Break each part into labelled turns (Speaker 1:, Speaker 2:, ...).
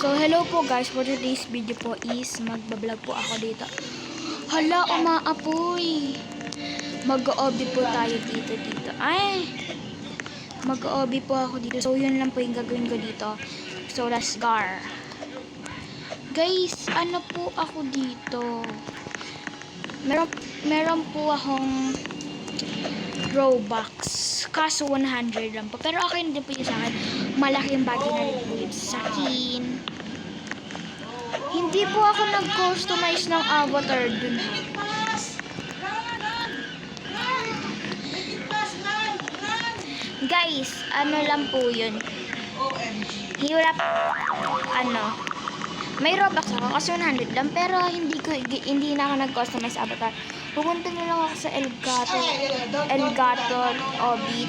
Speaker 1: So, hello po guys. For today's video po is magbablog po ako dito. Hala, umaapoy. Mag-OB po tayo dito. Ay! Mag-OB po ako dito. So, yun lang po yung gagawin ko dito. So, let's go. Guys, ano po ako dito? Meron po akong Robux. Kaso 100 lang po. Pero okay na din po yun sa akin. Malaking bagay na rin po yun sa akin. Hindi po ako nag-customize ng avatar dun. Guys, ano lang po yun. Hirap, may Robux ako kasi 100 lang. Pero hindi na ako nag-customize avatar. Pupunta na lang ako sa Elgato Obi.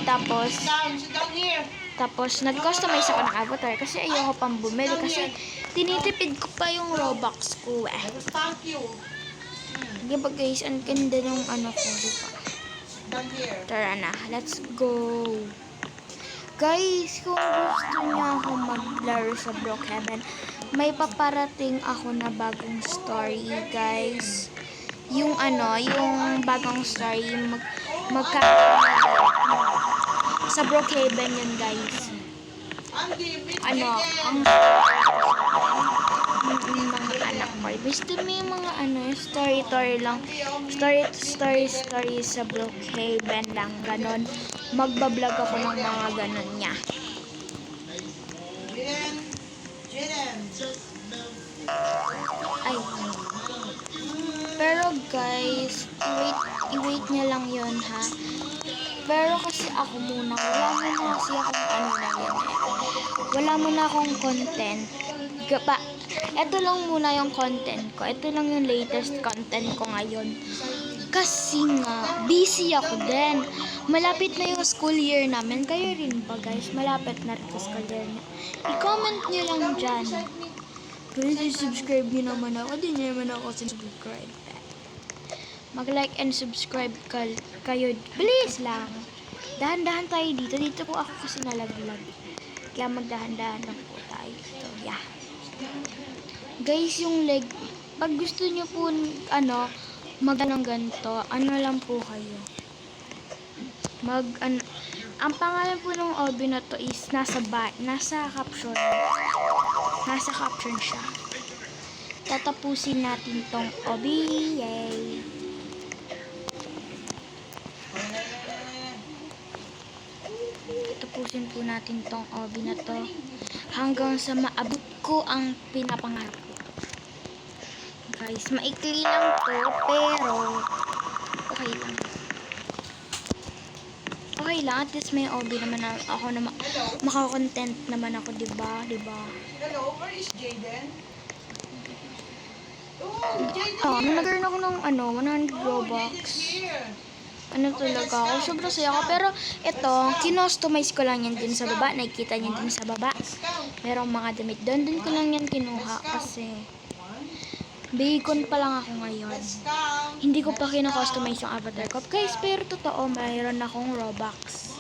Speaker 1: Tapos nag-customize ako ng avatar kasi ayoko pang bumili kasi tinitipid ko pa yung Robux ko eh. Diba guys, ang ganda ng ko, diba? Tara na, let's go. Guys, kung gusto niya ako maglaro sa Brookhaven, may paparating ako na bagong story, guys. Yung bagong story, sa Brookhaven yun, guys. Ang mga anak ko. Basta may mga story lang. Story sa Brookhaven lang. Ganon. Magbablog ako ng mga ganon niya. Ay. Pero guys, i-wait niya lang yun, ha? Pero kasi ako muna, wala muna akong content. Ito lang muna yung content ko. Ito lang yung latest content ko ngayon. Kasi nga, busy ako din. Malapit na yung school year namin. Kayo rin ba guys? Malapit na rin yung school year niya. I-comment nyo lang dyan. Please subscribe nyo naman ako. Di nyo naman ako subscribe. Mag-like and subscribe kayo. Please lang. Dahan-dahan tayo dito. Dito po ako kasi nalaglag. Kaya magdahan-dahan lang po tayo. So, yeah. Guys, yung leg, pag gusto nyo po, ng ganito, lang po kayo. Ang pangalan po ng OB na to is nasa caption. Nasa caption siya. Tatapusin natin tong OB. Yay! Tapusin po natin tong OB na to hanggang sa maabot ko ang pinapangarap ko. Guys, maikli lang to pero okay lang. Okay lang, at least may OB naman ako na makakontent naman ako, diba?
Speaker 2: Hello, where is Jaden?
Speaker 1: Nagkaroon ako ng 100 Robux. Talaga ako. Sobrang saya ako. Pero ito, kinostomize ko lang yan din sa baba. Nakikita nyo din sa baba. Merong mga damit doon. Doon ko lang yan kinuha kasi bacon pa lang ako ngayon. Hindi ko pa kino-customize yung avatar ko. Guys, pero totoo, mayroon akong Robux.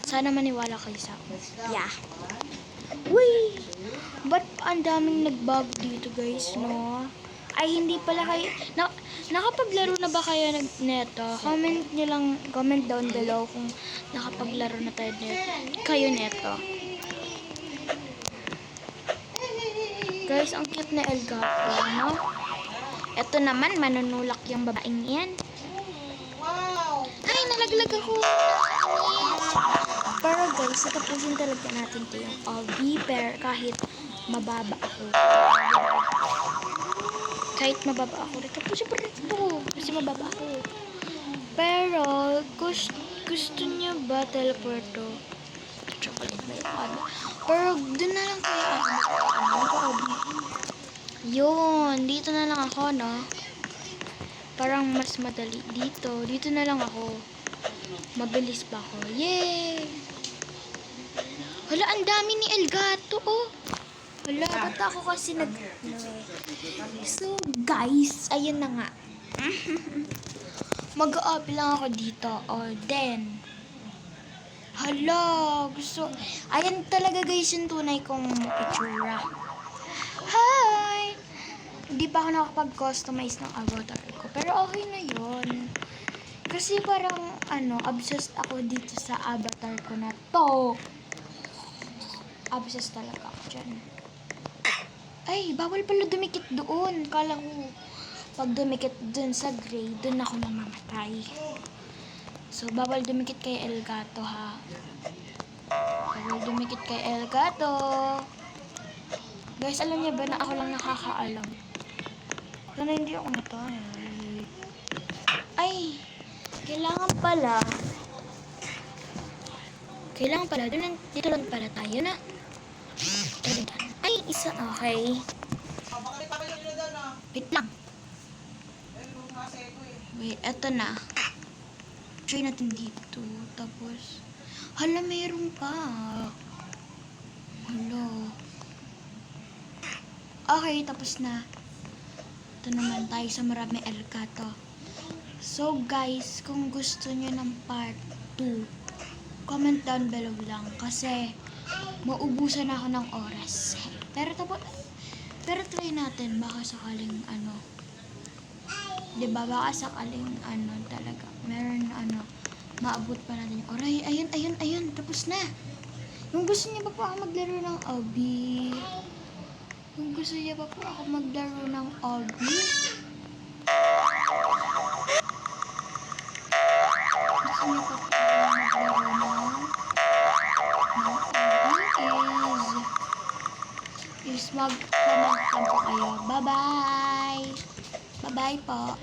Speaker 1: Sana maniwala kayo sa akin. Yeah. Uy! Ba't ang daming nagbago dito guys, no? Ay, hindi pala kayo... Nakapaglaro na ba kayo neto? Comment down below kung nakapaglaro na kayo neto. Guys, ang cute na Elgato, no? Ito naman, manunulak yung babaeng yan. Ay, nalaglag ako. Pero guys, tapusin talaga natin ito yung OB, pero kahit mababa ako. Kahit mababa ako, tapusin pa rin ito. Kasi mababa ako. Pero, gusto niya ba teleporto? Chocolate na yung Pero, dun na lang kayo ako. Yun, dito na lang ako, no? Parang mas madali dito. Dito na lang ako. Mabilis pa ako. Yay! Hala, ang dami ni Elgato, oh. Hala, ba't ako kasi So, guys, ayun na nga. Mag-up lang ako dito. Then, hala, gusto. Ayan talaga guys yung tunay kong itsura. hindi pa ako nakapag-customize ng avatar ko. Pero okay na yun. Kasi parang, obsessed ako dito sa avatar ko na to. Obsessed talaga ako dyan. Ay, bawal pala dumikit doon. Kala ko, pag dumikit doon sa gray, doon ako mamamatay. So, bawal dumikit kay Elgato, ha? Bawal dumikit kay Elgato. Guys, alam niyo ba na ako lang nakakaalam? Sana hindi ako matay. Ay, kailangan pala, dito lang pala tayo na. Ay, isa, okay.
Speaker 2: Bakit pa kayo nila doon ah?
Speaker 1: Wait lang.
Speaker 2: Yung nasa ko eh.
Speaker 1: Wait, eto na. Try natin dito. Tapos, hala, meron pa. Hala. Okay, tapos na. Ito naman tayo sa marami Elgato. So, guys, kung gusto nyo ng part 2, comment down below lang. Kasi, maubusan ako ng oras. Pero try natin. Baka sakaling diba? Baka sakaling talaga. Meron maabot pa natin yung oras. Ayun. Tapos na. Kung gusto niyo pa po ako maglaro ng obby. Gusto niyo pa po ako maglaro ng obby. Is mag-comment po kayo. Bye-bye! Bye-bye po.